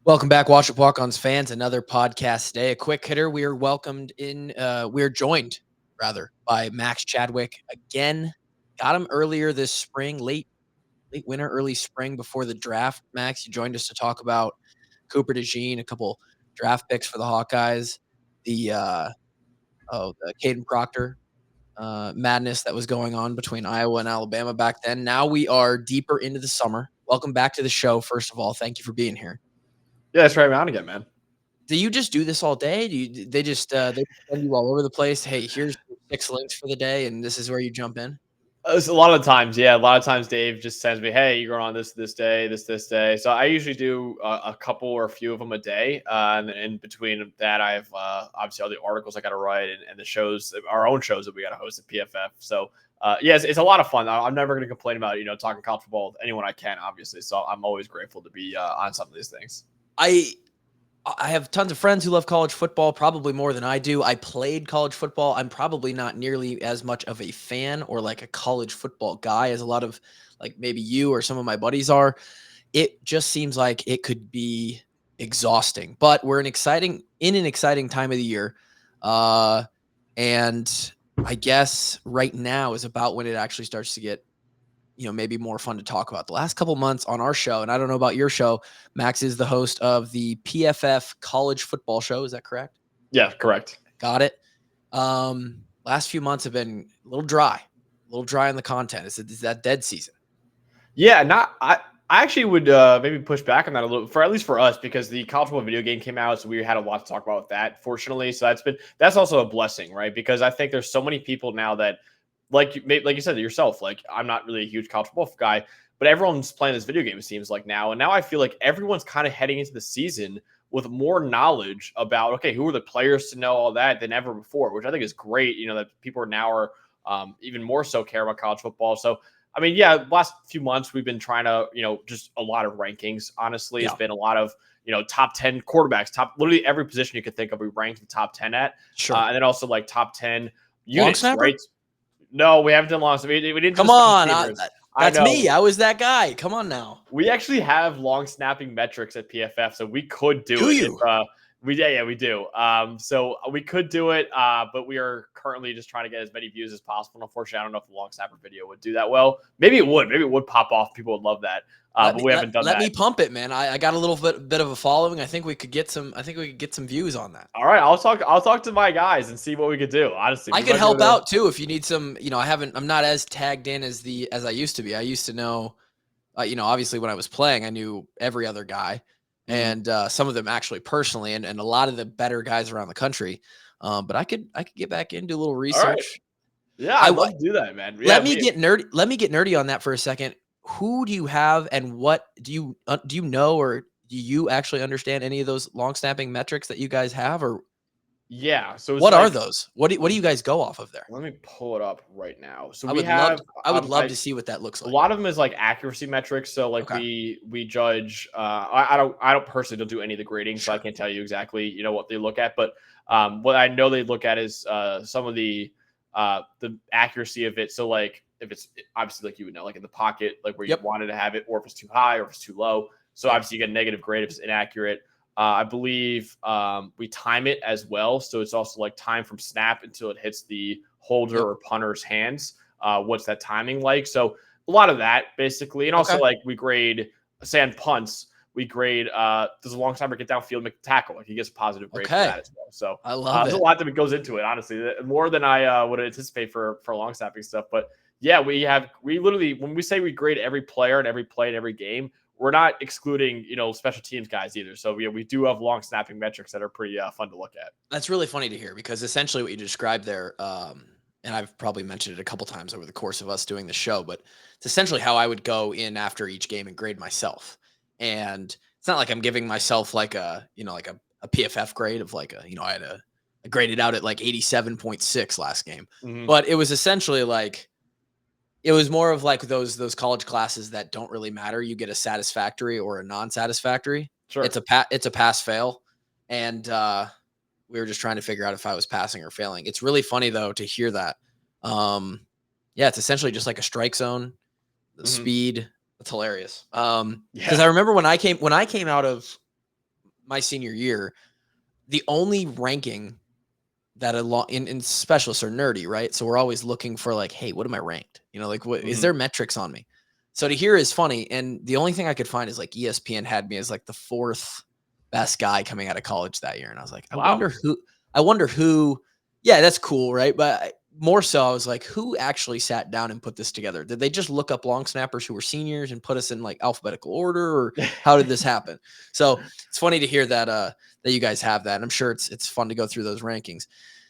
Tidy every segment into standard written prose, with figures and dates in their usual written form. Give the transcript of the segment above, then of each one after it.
Welcome back, Watch It Walk-Ons fans. Another podcast today. A quick hitter. We are joined by Max Chadwick again. Got him earlier this spring, late winter, early spring before the draft. Max, you joined us to talk about Cooper DeJean, a couple draft picks for the Hawkeyes, the Caden Proctor madness that was going on between Iowa and Alabama back then. Now we are deeper into the summer. Welcome back to the show. First of all, thank you for being here. Yeah, that's right around again, man. Do you just do this all day? They send you all over the place? Hey, here's 6 links for the day, and this is where you jump in? It's a lot of times, yeah. A lot of times Dave just sends me, hey, you're going on this day, this day. So I usually do a couple or a few of them a day. And in between that, I have obviously all the articles I got to write and the shows, our own shows that we got to host at PFF. So, yes, it's a lot of fun. I'm never going to complain about, talking college football with anyone I can, obviously. So I'm always grateful to be on some of these things. I have tons of friends who love college football, probably more than I do. I played college football. I'm probably not nearly as much of a fan or like a college football guy as a lot of like maybe you or some of my buddies are. It just seems like it could be exhausting, but we're in an exciting time of the year. And I guess right now is about when it actually starts to get maybe more fun to talk about. The last couple months on our show, and I don't know about your show, Max is the host of the PFF College Football show. Is that correct? Yeah, correct. Got it. Last few months have been a little dry on the content. Is that dead season? Yeah, I actually would maybe push back on that a little, for at least for us, because the college football video game came out, so we had a lot to talk about with that, fortunately. So that's also a blessing, right? Because I think there's so many people now that, like you said yourself, like I'm not really a huge college football guy, but everyone's playing this video game, it seems like now. And now I feel like everyone's kind of heading into the season with more knowledge about, okay, who are the players to know all that than ever before, which I think is great, that people are even more so care about college football. So, I mean, yeah, last few months we've been trying to, just a lot of rankings. Honestly, It's been a lot of, top 10 quarterbacks, literally every position you could think of, we ranked the top 10 at. Sure. And then also like top 10 units, Long right? No, we haven't done long snapper. We didn't. Come on. That's me. I was that guy. Come on now. We actually have long snapping metrics at PFF, so we could do it. You? We do. So we could do it, but we are currently just trying to get as many views as possible. And unfortunately, I don't know if the long snapper video would do that well. Maybe it would. Maybe it would pop off. People would love that. But we haven't done that. Let me pump it, man. I got a little bit of a following. I think we could get some views on that. All right, I'll talk to my guys and see what we could do. Honestly, I could help out too if you need some. I'm not as tagged in as I used to be. I used to know, obviously when I was playing, I knew every other guy. And some of them actually personally, and a lot of the better guys around the country. But I could get back into a little research. Right. Yeah, I'd love to do that, man. Let me get nerdy on that for a second. Who do you have, and what do you know, or do you actually understand any of those long snapping metrics that you guys have, or? Yeah. So what are those? What do you guys go off of there? Let me pull it up right now. So I would love to see what that looks like. A lot of them is like accuracy metrics. So like we judge. I don't personally don't do any of the grading, so I can't tell you exactly what they look at. But what I know they look at is some of the accuracy of it. So like if it's obviously like like in the pocket, like where you wanted to have it, or if it's too high or if it's too low. So obviously you get a negative grade if it's inaccurate. I believe we time it as well. So it's also like time from snap until it hits the holder or punter's hands. What's that timing like? So a lot of that basically. And also like we grade, say on punts, we grade, does a long snapper get downfield, make the tackle? Like he gets a positive grade for that as well. So I love there's a lot that goes into it, honestly, more than I would anticipate for long snapping stuff. But yeah, we literally, when we say we grade every player and every play in every game, we're not excluding, special teams guys either. So we do have long snapping metrics that are pretty fun to look at. That's really funny to hear, because essentially what you described there, and I've probably mentioned it a couple times over the course of us doing the show, but it's essentially how I would go in after each game and grade myself. And it's not like I'm giving myself like a PFF grade of like I graded out at like 87.6 last game, but it was essentially like, it was more of like those college classes that don't really matter. You get a satisfactory or a non-satisfactory. Sure. It's a pass fail. And we were just trying to figure out if I was passing or failing. It's really funny though to hear that. It's essentially just like a strike zone, the speed. It's hilarious. Because I remember when I came out of my senior year, the only ranking that in specialists are nerdy, right? So we're always looking for like, hey, what am I ranked? Like what is there metrics on me? So to hear is funny. And the only thing I could find is like ESPN had me as like the 4th best guy coming out of college that year. And I was like, I wonder who, yeah, that's cool. Right. But more so I was like, who actually sat down and put this together? Did they just look up long snappers who were seniors and put us in like alphabetical order, or how did this happen? So it's funny to hear that, that you guys have that. And I'm sure it's fun to go through those rankings.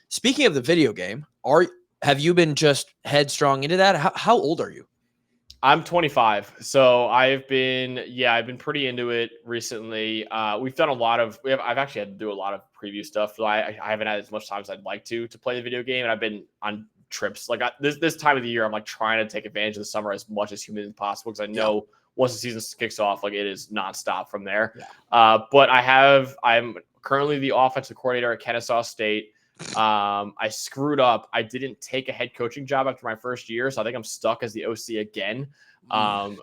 Speaking of the video game, have you been just headstrong into that? How old are you? I'm 25. So I've been pretty into it recently. We've done I've actually had to do a lot of preview stuff. So I haven't had as much time as I'd like to play the video game. And I've been on trips. Like this time of the year, I'm like trying to take advantage of the summer as much as humanly possible. Cause I know once the season kicks off, like it is nonstop from there. Yeah. But I'm currently the offensive coordinator at Kennesaw State. I screwed up. I didn't take a head coaching job after my first year, so I think I'm stuck as the OC again,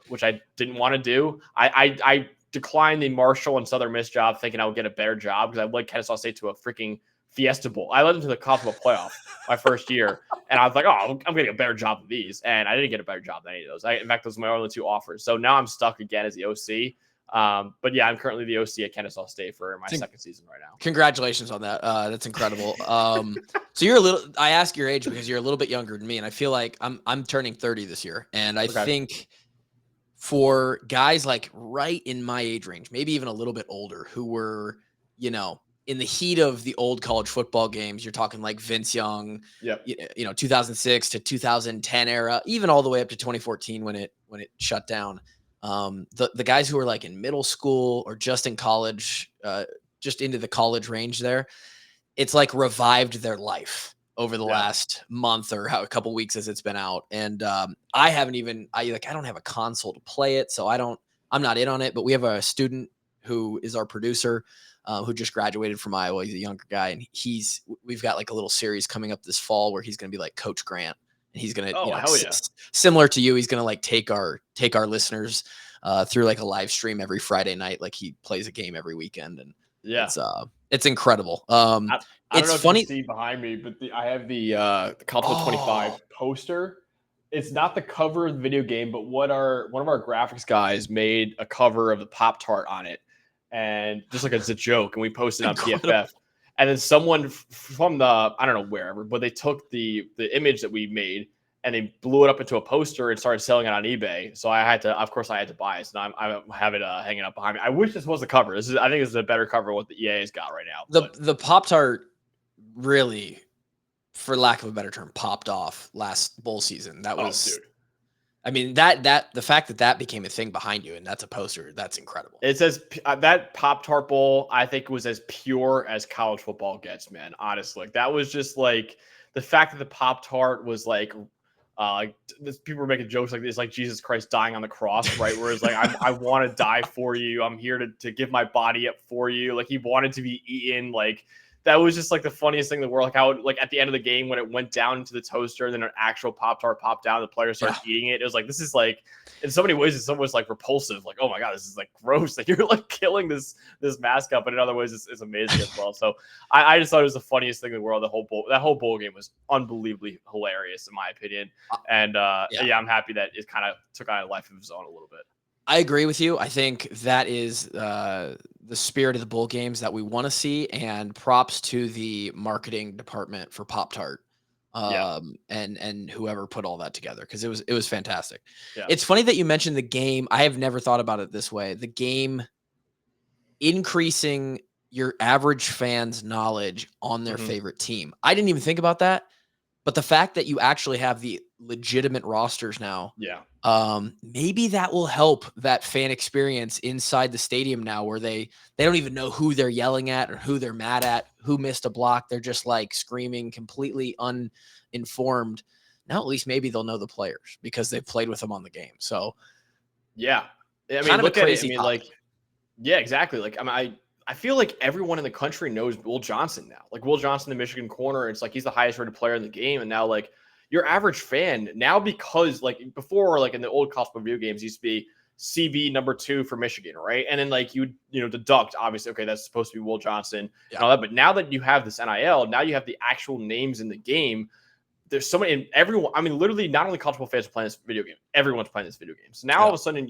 which I didn't want to do. I declined the Marshall and Southern Miss job, thinking I would get a better job because I led Kennesaw State to a freaking Fiesta Bowl. I led them to the College Football playoff my first year, and I was like, "Oh, I'm getting a better job than these," and I didn't get a better job than any of those. In fact, those were my only 2 offers. So now I'm stuck again as the OC. But yeah, I'm currently the OC at Kennesaw State for my second season right now. Congratulations on that. That's incredible. So I ask your age because you're a little bit younger than me, and I feel like I'm turning 30 this year. And I think for guys like right in my age range, maybe even a little bit older, who were, in the heat of the old college football games, you're talking like Vince Young, 2006 to 2010 era, even all the way up to 2014 when it shut down. The guys who are like in middle school or just in college, just into the college range there, it's like revived their life over the last month or a couple weeks as it's been out. And I don't have a console to play it, so I'm not in on it. But we have a student who is our producer, who just graduated from Iowa. He's a younger guy, and we've got like a little series coming up this fall where he's going to be like Coach Grant. And he's going to, similar to you, he's going to like take our listeners through like a live stream every Friday night. Like he plays a game every weekend, and it's incredible. I don't know if you see behind me, but I have the College 25 poster. It's not the cover of the video game, but one of our graphics guys made a cover of the Pop-Tart on it, and just like it's a joke, and we posted on PFF. And then someone from I don't know wherever, but they took the image that we made and they blew it up into a poster and started selling it on eBay. So I had to buy it. So now I have it hanging up behind me. I wish this was the cover. I think this is a better cover of what the EA has got right now. The Pop-Tart really, for lack of a better term, popped off last bowl season. That was, dude. I mean, that the fact that became a thing behind you and that's a poster, that's incredible. It says that Pop-Tart Bowl, I think, was as pure as college football gets, man. Honestly, that was just like the fact that the Pop-Tart was like people were making jokes like this, like Jesus Christ dying on the cross, right? Where it's like, I want to die for you. I'm here to give my body up for you. Like he wanted to be eaten. Like that was just like the funniest thing in the world. Like how, like at the end of the game when it went down into the toaster and then an actual Pop-Tart popped down, the players started eating it. It was like, this is like, in so many ways, it's almost like repulsive. Like, oh my God, this is like gross. Like you're like killing this mascot, but in other ways, it's amazing as well. So I just thought it was the funniest thing in the world. That whole bowl game was unbelievably hilarious in my opinion. And I'm happy that it kind of took on a life of its own a little bit. I agree with you. I think that is the spirit of the bowl games that we want to see, and props to the marketing department for Pop-Tart and whoever put all that together, because it was fantastic. Yeah. It's funny that you mentioned the game. I have never thought about it this way. The game increasing your average fan's knowledge on their favorite team. I didn't even think about that. But the fact that you actually have the legitimate rosters now, maybe that will help that fan experience inside the stadium now, where they don't even know who they're yelling at or who they're mad at, who missed a block. They're just like screaming, completely uninformed. Now at least maybe they'll know the players because they've played with them on the game. So yeah, I mean, look at it. I mean, like, yeah, exactly. Like, I feel like everyone in the country knows Will Johnson now. Like Will Johnson, the Michigan corner, it's like he's the highest rated player in the game. And now like your average fan now, because like before, like in the old college video games used to be CB number 2 for Michigan, right? And then like you deduct, obviously, okay, that's supposed to be Will Johnson and all that. But now that you have this NIL, now you have the actual names in the game. There's so many, and everyone, I mean, literally not only college football fans are playing this video game, everyone's playing this video game. So now all of a sudden,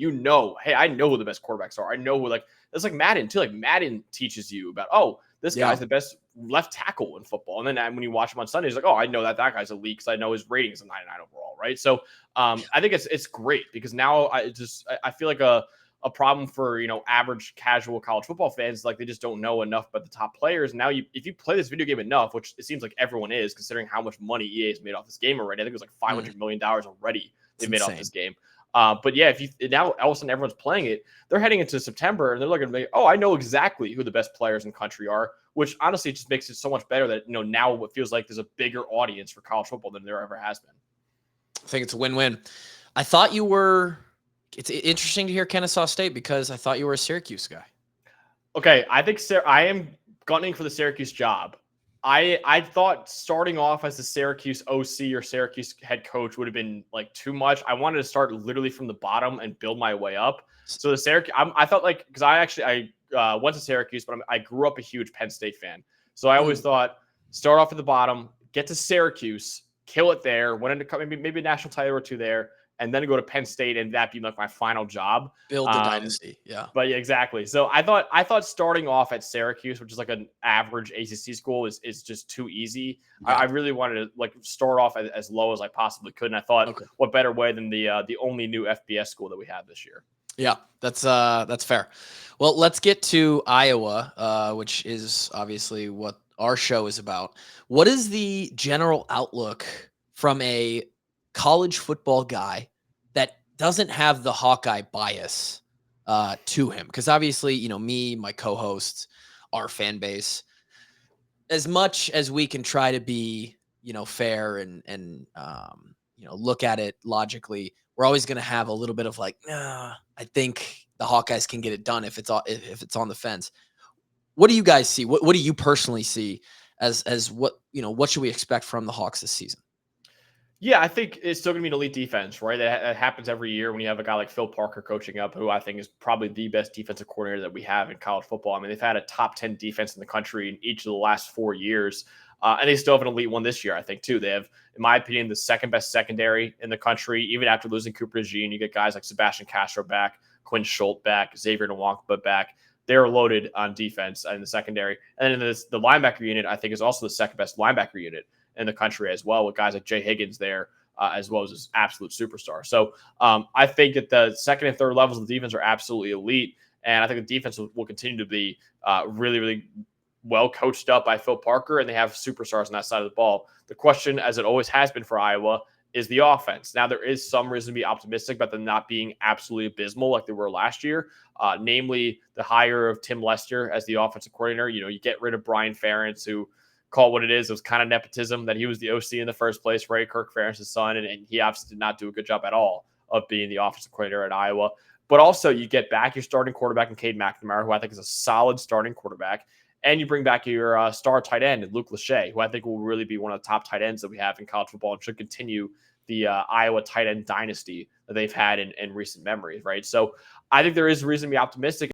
hey, I know who the best quarterbacks are. I know who, it's like Madden too. Like Madden teaches you about, this guy's the best left tackle in football. And then when you watch him on Sunday, it's like, I know that guy's elite because I know his rating is a 99 overall, right? So I think it's great because now I feel like a problem for average casual college football fans, like they just don't know enough about the top players. Now if you play this video game enough, which it seems like everyone is, considering how much money EA has made off this game already. I think it was like $500 million already they made off this game. But yeah, now all of a sudden everyone's playing it, they're heading into September and they're looking at I know exactly who the best players in the country are, which honestly just makes it so much better that now it feels like there's a bigger audience for college football than there ever has been. I think it's a win-win. I thought you were. It's interesting to hear Kennesaw State because I thought you were a Syracuse guy. Okay, I think I am gunning for the Syracuse job. I thought starting off as the Syracuse OC or Syracuse head coach would have been like too much. I wanted to start literally from the bottom and build my way up. So the Syracuse, I felt like, because I went to Syracuse, but I grew up a huge Penn State fan. So I always thought start off at the bottom, get to Syracuse, kill it there, win into maybe a national title or two there, and then go to Penn State and that be like my final job. Build the dynasty. Yeah. But yeah, exactly. So I thought starting off at Syracuse, which is like an average ACC school, is just too easy. Yeah. I really wanted to start off as low as I possibly could. And I thought, what better way than the only new FBS school that we have this year? Yeah, that's fair. Well, let's get to Iowa, which is obviously what our show is about. What is the general outlook from a college football guy that doesn't have the Hawkeye bias to him? Because obviously, me, my co-hosts, our fan base, as much as we can try to be, fair and look at it logically, we're always going to have a little bit of I think the Hawkeyes can get it done if it's on the fence. What do you guys see? What do you personally see as what should we expect from the Hawks this season? Yeah, I think it's still going to be an elite defense, right? That happens every year when you have a guy like Phil Parker coaching up, who I think is probably the best defensive coordinator that we have in college football. I mean, they've had a top 10 defense in the country in each of the last 4 years, and they still have an elite one this year, I think, too. They have, in my opinion, the second best secondary in the country. Even after losing Cooper DeJean, you get guys like Sebastian Castro back, Quinn Schultz back, Xavier Nwankpa back. They're loaded on defense in the secondary. And then the linebacker unit, I think, is also the second best linebacker unit in the country as well, with guys like Jay Higgins there, as well as his absolute superstar. So I think that the second and third levels of the defense are absolutely elite. And I think the defense will continue to be really, really well coached up by Phil Parker, and they have superstars on that side of the ball. The question, as it always has been for Iowa, is the offense. Now, there is some reason to be optimistic about them not being absolutely abysmal like they were last year, namely the hire of Tim Lester as the offensive coordinator. You get rid of Brian Ferentz, who, call it what it is. It was kind of nepotism that he was the OC in the first place, right? Kirk Ferentz's son, and he obviously did not do a good job at all of being the offensive coordinator at Iowa. But also, you get back your starting quarterback in Cade McNamara, who I think is a solid starting quarterback, and you bring back your star tight end, Luke Lachey, who I think will really be one of the top tight ends that we have in college football and should continue the Iowa tight end dynasty that they've had in recent memories, right? So I think there is reason to be optimistic.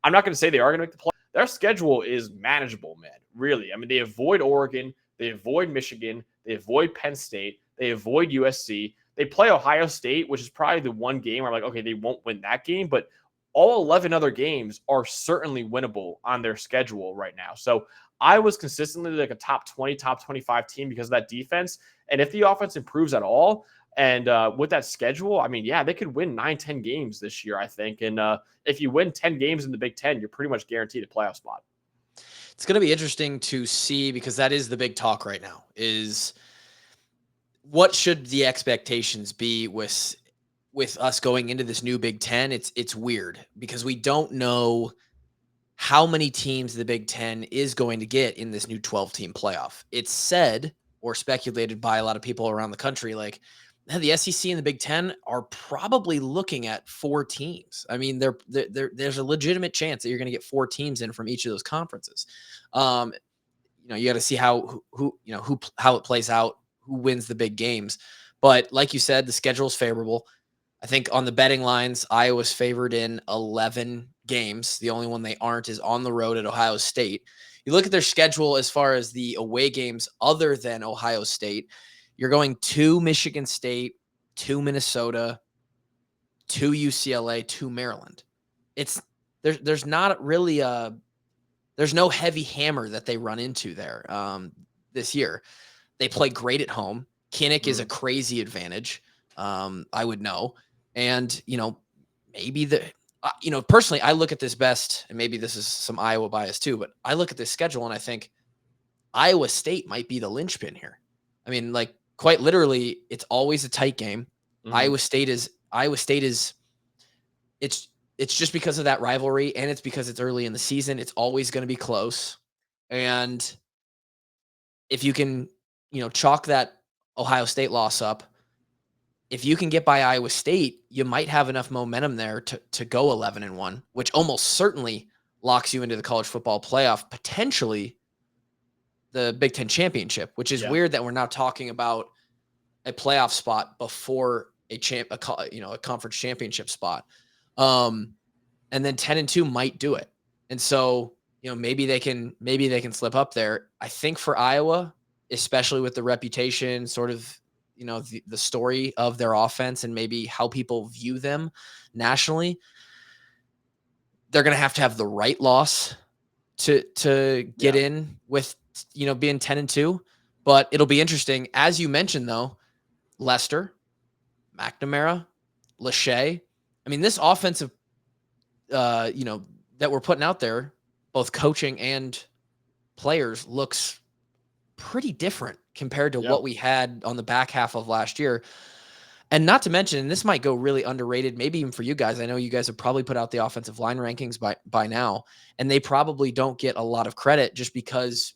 I'm not going to say they are going to make the play. Their schedule is manageable, man. Really. I mean, they avoid Oregon. They avoid Michigan. They avoid Penn State. They avoid USC. They play Ohio State, which is probably the one game where I'm like, okay, they won't win that game. But all 11 other games are certainly winnable on their schedule right now. So I was consistently like a top 20, top 25 team because of that defense. And if the offense improves at all, and with that schedule, I mean, yeah, they could win 9-10 games this year, I think. And if you win 10 games in the Big Ten, you're pretty much guaranteed a playoff spot. It's going to be interesting to see, because that is the big talk right now, is what should the expectations be with us going into this new Big Ten. It's weird because we don't know how many teams the Big Ten is going to get in this new 12-team playoff. It's said or speculated by a lot of people around the country, like, the SEC and the Big Ten are probably looking at 4 teams. I mean, there's a legitimate chance that you're going to get 4 teams in from each of those conferences. You got to see how it plays out, wins the big games. But like you said, the schedule is favorable. I think on the betting lines, Iowa's favored in 11 games. The only one they aren't is on the road at Ohio State. You look at their schedule as far as the away games other than Ohio State, you're going to Michigan State, to Minnesota, to UCLA, to Maryland. There's not really there's no heavy hammer that they run into there this year. They play great at home. Kinnick is a crazy advantage. I would know. And, maybe personally, I look at this best, and maybe this is some Iowa bias too, but I look at this schedule and I think Iowa State might be the linchpin here. I mean, like, quite literally, it's always a tight game. Iowa State is it's just because of that rivalry, and it's because it's early in the season. It's always going to be close. And if you can, chalk that Ohio State loss up, if you can get by Iowa State, you might have enough momentum there to go 11-1, which almost certainly locks you into the college football playoff, potentially the Big Ten championship, which is weird that we're now talking about a playoff spot before a conference championship spot. And then 10-2 might do it. And so, maybe they can slip up there. I think for Iowa, especially with the reputation, sort of, the story of their offense and maybe how people view them nationally, they're going to have the right loss to get in with, being 10-2. But it'll be interesting. As you mentioned, though, Lester, McNamara, Lachey. I mean, this offensive, that we're putting out there, both coaching and players, looks pretty different compared to what we had on the back half of last year. And not to mention, and this might go really underrated, maybe even for you guys. I know you guys have probably put out the offensive line rankings by now, and they probably don't get a lot of credit just because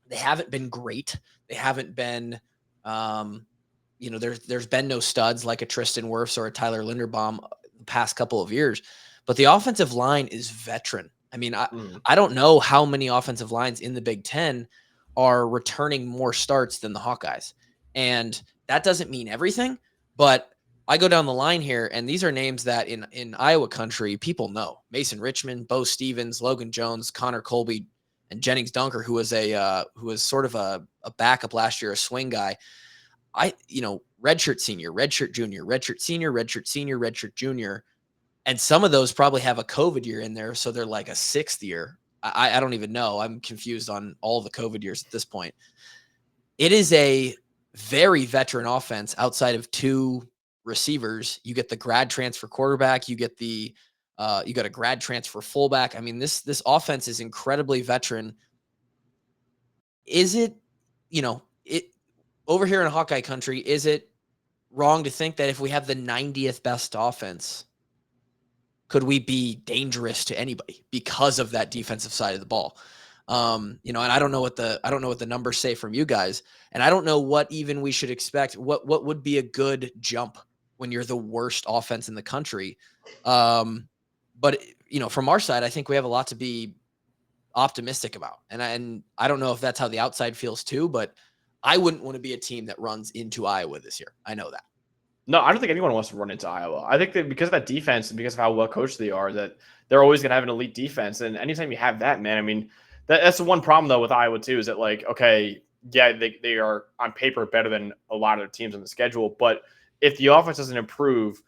they haven't been great. They haven't been, there's been no studs like a Tristan Wirfs or a Tyler Linderbaum the past couple of years, but the offensive line is veteran. I mean, I don't know how many offensive lines in the Big Ten are returning more starts than the Hawkeyes. And that doesn't mean everything, but I go down the line here, and these are names that in Iowa country, people know. Mason Richmond, Bo Stevens, Logan Jones, Connor Colby, and Jennings Dunker, who was sort of a backup last year, a swing guy. Redshirt senior, redshirt junior, redshirt senior, redshirt senior, redshirt junior. And some of those probably have a COVID year in there, so they're like a sixth year. I don't even know. I'm confused on all the COVID years at this point. It is a very veteran offense outside of two receivers. You get the grad transfer quarterback. You get you got a grad transfer fullback. I mean, this offense is incredibly veteran. Is it, over here in Hawkeye country, is it wrong to think that if we have the 90th best offense, could we be dangerous to anybody because of that defensive side of the ball? And I don't know what the numbers say from you guys, and I don't know what even we should expect. What would be a good jump when you're the worst offense in the country? But from our side, I think we have a lot to be optimistic about, and I don't know if that's how the outside feels too, but I wouldn't want to be a team that runs into Iowa this year. I know that. No, I don't think anyone wants to run into Iowa. I think that because of that defense and because of how well coached they are, that they're always going to have an elite defense. And anytime you have that, man, I mean, that's the one problem, though, with Iowa, too, is that, like, okay, yeah, they are on paper better than a lot of their teams on the schedule. But if the offense doesn't improve,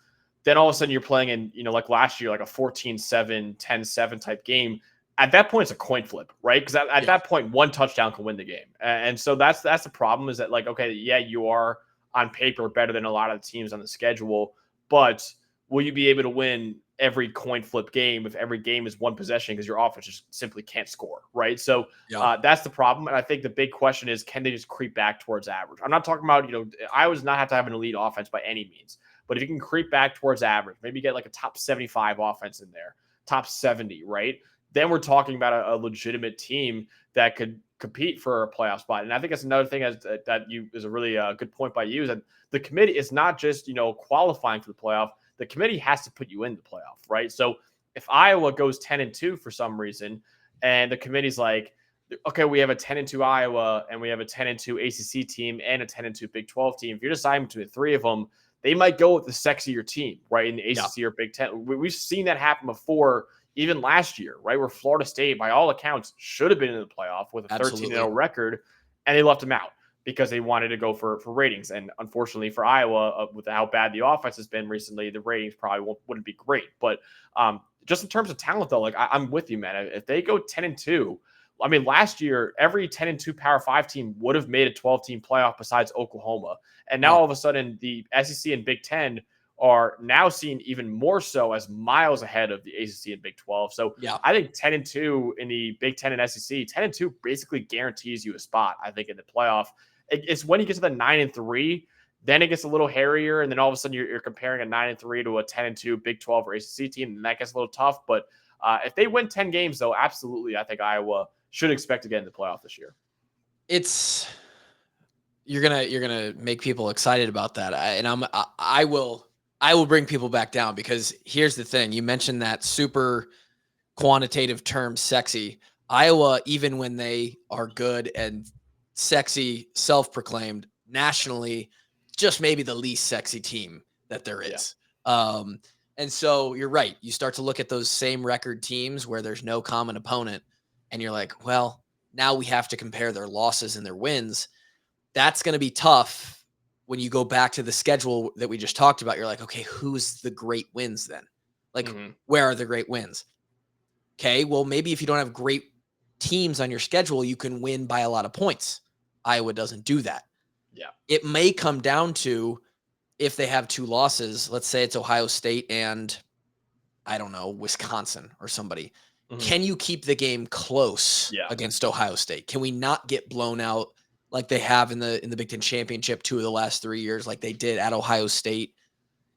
then all of a sudden you're playing in, like last year, like a 14-7, 10-7 type game. At that point, it's a coin flip, right? Because at that point, one touchdown can win the game. And so that's the problem, is that, like, okay, yeah, you are on paper better than a lot of the teams on the schedule, but will you be able to win every coin flip game if every game is one possession because your offense just simply can't score, right? So that's the problem. And I think the big question is, can they just creep back towards average? I'm not talking about, Iowa does not have to have an elite offense by any means, but if you can creep back towards average, maybe get like a top 75 offense in there, top 70, right? Then we're talking about a legitimate team that could compete for a playoff spot. And I think that's another thing is a really good point by you, is that the committee is not just, qualifying for the playoff. The committee has to put you in the playoff, right? So if Iowa goes 10-2 for some reason, and the committee's like, okay, we have a 10-2 Iowa and we have a 10-2 ACC team and a 10-2 Big 12 team. If you're deciding between the three of them, they might go with the sexier team, right? In the ACC or Big 10. We've seen that happen before, even last year, right? Where Florida State, by all accounts, should have been in the playoff with a 13-0 record, and they left them out because they wanted to go for ratings. And unfortunately for Iowa, with how bad the offense has been recently, the ratings probably wouldn't be great. But just in terms of talent, though, like I'm with you, man. If they go 10-2, I mean, last year, every 10-2 Power 5 team would have made a 12-team playoff besides Oklahoma. And now all of a sudden, the SEC and Big 10 are now seen even more so as miles ahead of the ACC and Big 12. So I think 10-2 in the Big 10 and SEC, 10-2 basically guarantees you a spot, I think, in the playoff. It's when you get to the 9-3, then it gets a little hairier. And then all of a sudden you're comparing a 9-3 to a 10-2 Big 12 or ACC team, and that gets a little tough. But if they win 10 games, though, absolutely, I think Iowa should expect to get in the playoff this year. You're gonna make people excited about that, I will bring people back down, because here's the thing: you mentioned that super quantitative term, sexy. Iowa, even when they are good and sexy, self-proclaimed nationally, just maybe the least sexy team that there is. And so you're right. You start to look at those same record teams where there's no common opponent, and you're like, well, now we have to compare their losses and their wins. That's going to be tough when you go back to the schedule that we just talked about. You're like, okay, who's the great wins then? Like, where are the great wins? Okay, well, maybe if you don't have great teams on your schedule, you can win by a lot of points. Iowa doesn't do that. Yeah. It may come down to, if they have two losses, let's say it's Ohio State and, I don't know, Wisconsin or somebody. Can you keep the game close against Ohio State? Can we not get blown out like they have in the Big Ten Championship 2 of the last 3 years, like they did at Ohio State?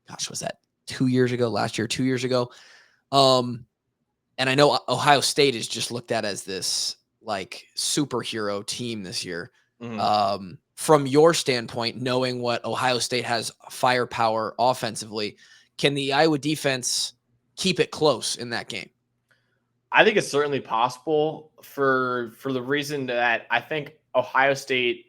Gosh, was that 2 years ago? Last year, 2 years ago? And I know Ohio State is just looked at as this like superhero team this year. From your standpoint, knowing what Ohio State has firepower offensively, can the Iowa defense keep it close in that game? I think it's certainly possible, for the reason that I think Ohio State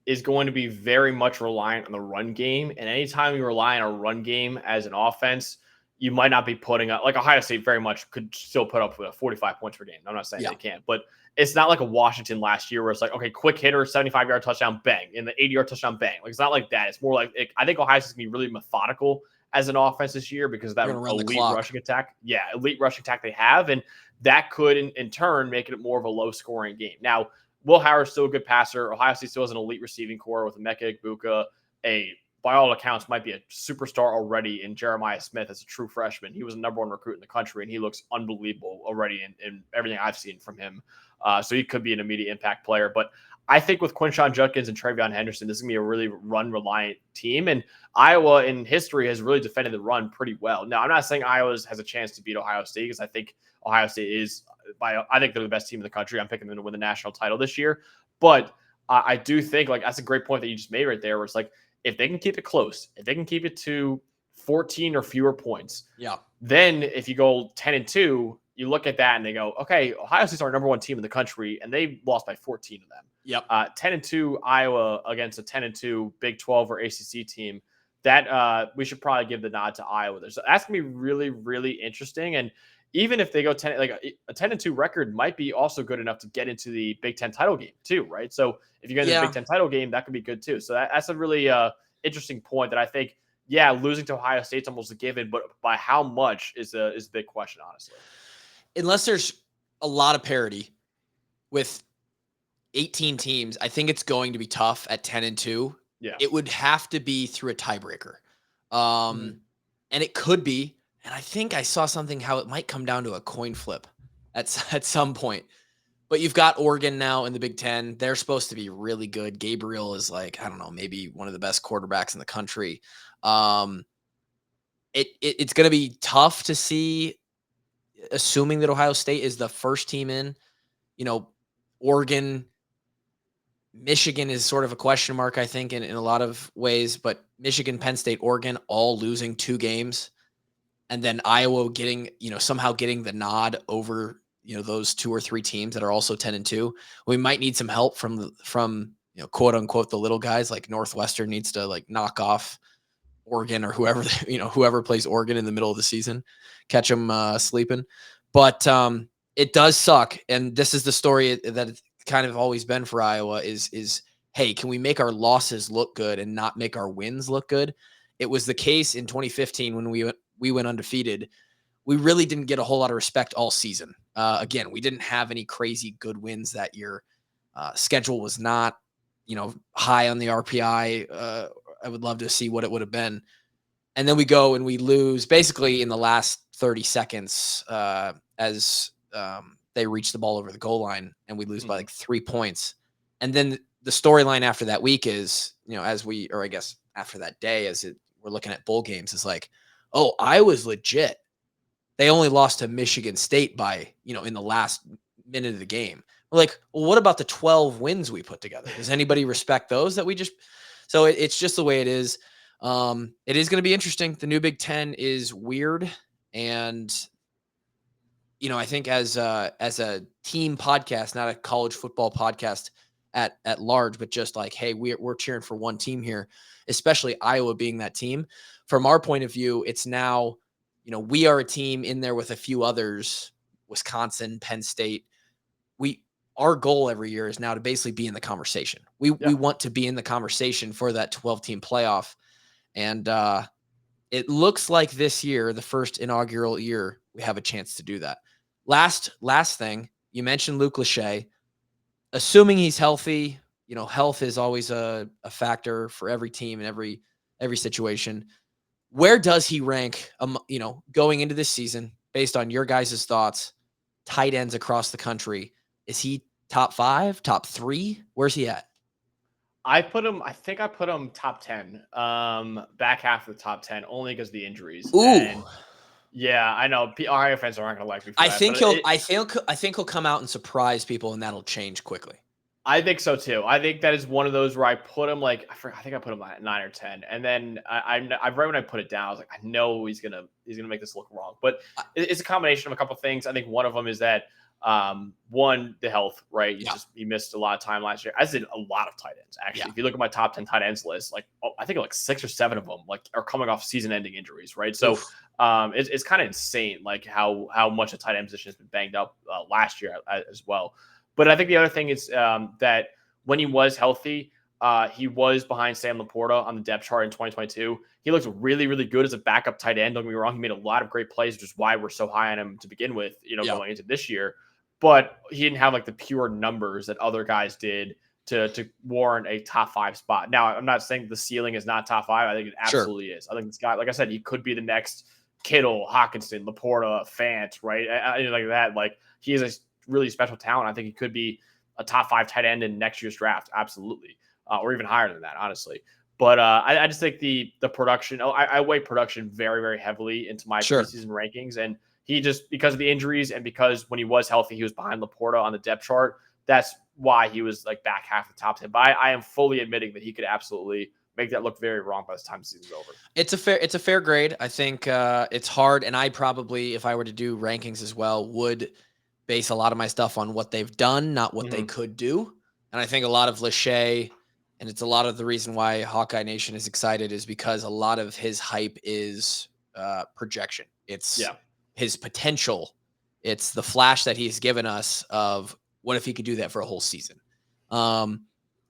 is going to be very much reliant on the run game. And anytime you rely on a run game as an offense, you might not be putting up, like Ohio State very much could still put up 45 points per game. I'm not saying they can't, but it's not like a Washington last year where it's like, okay, quick hitter, 75-yard touchdown, bang, and the 80-yard touchdown, bang. Like, it's not like that. It's more like, I think Ohio State's going to be really methodical as an offense this year because of that elite rushing attack. Yeah, elite rushing attack they have. And that could, in turn, make it more of a low-scoring game. Now, Will Howard's still a good passer. Ohio State still has an elite receiving core with Emeka Egbuka, by all accounts, might be a superstar already in Jeremiah Smith as a true freshman. He was the #1 recruit in the country, and he looks unbelievable already in everything I've seen from him. So he could be an immediate impact player. But I think with Quinshon Judkins and Travion Henderson, this is going to be a really run-reliant team. And Iowa in history has really defended the run pretty well. Now, I'm not saying Iowa has a chance to beat Ohio State, because I think Ohio State is, I think they're the best team in the country. I'm picking them to win the national title this year. But I do think, like, that's a great point that you just made right there, where it's like, if they can keep it close, if they can keep it to 14 or fewer points, then if you go 10-2, you look at that and they go, okay, Ohio State's our #1 team in the country, and they lost by 14 of them. 10-2 Iowa against a 10-2 Big 12 or ACC team, that we should probably give the nod to Iowa there. So that's gonna be really, really interesting. And even if they go 10, like a 10-2 record might be also good enough to get into the Big Ten title game too, right? So if you get into the Big Ten title game, that could be good too. So that's a really interesting point that I think, losing to Ohio State's almost a given, but by how much is a big question, honestly. Unless there's a lot of parity with 18 teams, I think it's going to be tough at 10-2. It would have to be through a tiebreaker. And it could be, and I think I saw something how it might come down to a coin flip at some point. But you've got Oregon now in the Big Ten. They're supposed to be really good. Gabriel is like, I don't know, maybe one of the best quarterbacks in the country. It's going to be tough to see, assuming that Ohio State is the first team in. Oregon, Michigan is sort of a question mark, I think, in a lot of ways. But Michigan, Penn State, Oregon, all losing 2 games. And then Iowa somehow getting the nod over those 2 or 3 teams that are also 10-2. We might need some help from quote unquote the little guys, like Northwestern needs to like knock off Oregon or whoever, whoever plays Oregon in the middle of the season, catch them sleeping. But it does suck. And this is the story that it's kind of always been for Iowa is, hey, can we make our losses look good and not make our wins look good? It was the case in 2015 when we went undefeated. We really didn't get a whole lot of respect all season. Again, we didn't have any crazy good wins that year. Schedule was not, high on the RPI. I would love to see what it would have been. And then we go and we lose basically in the last 30 seconds as they reach the ball over the goal line, and we lose by like 3 points. And then the storyline after that week is, I guess after that day, we're looking at bowl games, is like, oh, Iowa's legit. They only lost to Michigan State by, in the last minute of the game. We're like, well, what about the 12 wins we put together? Does anybody respect those that we just? So it's just the way it is. It is going to be interesting. The new Big Ten is weird, and I think as a team podcast, not a college football podcast at large, but just like, hey, we're cheering for one team here, especially Iowa being that team. From our point of view, it's now, we are a team in there with a few others, Wisconsin, Penn State. Our goal every year is now to basically be in the conversation. We want to be in the conversation for that 12-team playoff. And it looks like this year, the first inaugural year, we have a chance to do that. Last thing, you mentioned Luke Lachey. Assuming he's healthy, health is always a factor for every team and every situation. Where does he rank, going into this season, based on your guys' thoughts, tight ends across the country? Is he top 5, top 3? Where's he at? I think I put him top 10, back half of the top 10, only because of the injuries. Ooh. And yeah, I know Ohio fans aren't going to like me for that. I think he'll come out and surprise people, and that'll change quickly. I think so too. I think that is one of those where I put him I think I put him at 9 or 10, and then I've read when I put it down, I was like, I know he's gonna make this look wrong, but it's a combination of a couple of things. I think one of them is that one, the health, right? He missed a lot of time last year. I did a lot of tight ends actually. If you look at my top 10 tight ends list, I think 6 or 7 of them are coming off season-ending injuries, right? So it's kind of insane, how much a tight end position has been banged up last year as well. But I think the other thing is that when he was healthy, he was behind Sam Laporta on the depth chart in 2022. He looked really, really good as a backup tight end. Don't get me wrong. He made a lot of great plays, which is why we're so high on him to begin with, going into this year. But he didn't have the pure numbers that other guys did to warrant a top 5 spot. Now, I'm not saying the ceiling is not top 5. I think it absolutely is. I think this guy, like I said, he could be the next Kittle, Hockenson, Laporta, Fant, right? Like that. He is a really special talent. I think he could be a top 5 tight end in next year's draft. Absolutely. Or even higher than that, honestly. But I just think the production, I weigh production very, very heavily into my preseason rankings. And he just, because of the injuries and because when he was healthy, he was behind Laporta on the depth chart. That's why he was back half the top 10. But I am fully admitting that he could absolutely make that look very wrong by the time the season's over. It's a fair grade. I think it's hard. And I probably, if I were to do rankings as well, would base a lot of my stuff on what they've done, not what they could do. And I think a lot of Lachey, and it's a lot of the reason why Hawkeye Nation is excited, is because a lot of his hype is projection. It's his potential. It's the flash that he's given us of what if he could do that for a whole season. And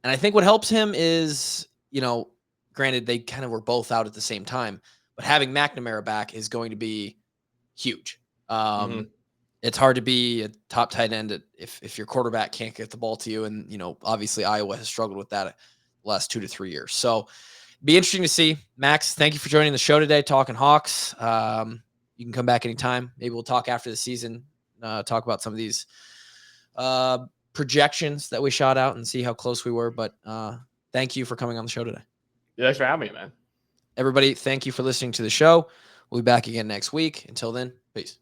I think what helps him is, granted, they kind of were both out at the same time, but having McNamara back is going to be huge. It's hard to be a top tight end if your quarterback can't get the ball to you. And, obviously Iowa has struggled with that the last 2 to 3 years. So be interesting to see. Max, thank you for joining the show today, talking Hawks. You can come back anytime. Maybe we'll talk after the season, talk about some of these projections that we shot out and see how close we were. But thank you for coming on the show today. Yeah, thanks for having me, man. Everybody, thank you for listening to the show. We'll be back again next week. Until then, peace.